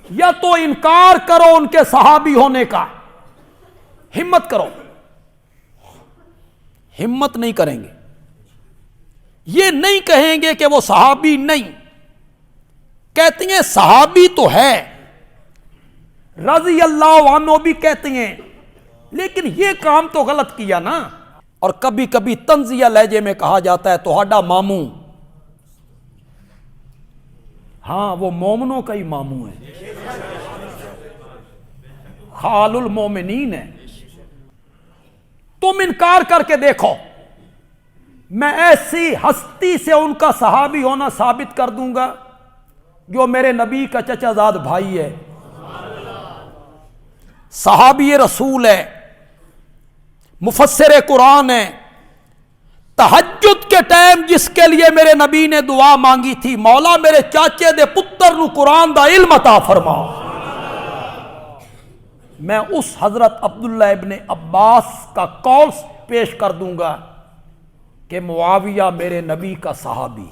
یا تو انکار کرو ان کے صحابی ہونے کا، ہمت کرو، ہمت نہیں کریں گے، یہ نہیں کہیں گے کہ وہ صحابی نہیں، کہتے ہیں صحابی تو ہے، رضی اللہ عنہ بھی کہتے ہیں، لیکن یہ کام تو غلط کیا نا۔ اور کبھی کبھی طنزیہ لہجے میں کہا جاتا ہے توہاڈا ماموں، ہاں وہ مومنوں کا ہی ماموں ہے، خال المومنین ہے۔ تم انکار کر کے دیکھو، میں ایسی ہستی سے ان کا صحابی ہونا ثابت کر دوں گا جو میرے نبی کا چچا زاد بھائی ہے، صحابی رسول ہے، مفسر قرآن ہے، تہجد کے ٹائم جس کے لیے میرے نبی نے دعا مانگی تھی، مولا میرے چاچے دے پتر نو قرآن دا علم عطا فرما، میں اس حضرت عبداللہ ابن عباس کا قول پیش کر دوں گا کہ معاویہ میرے نبی کا صحابی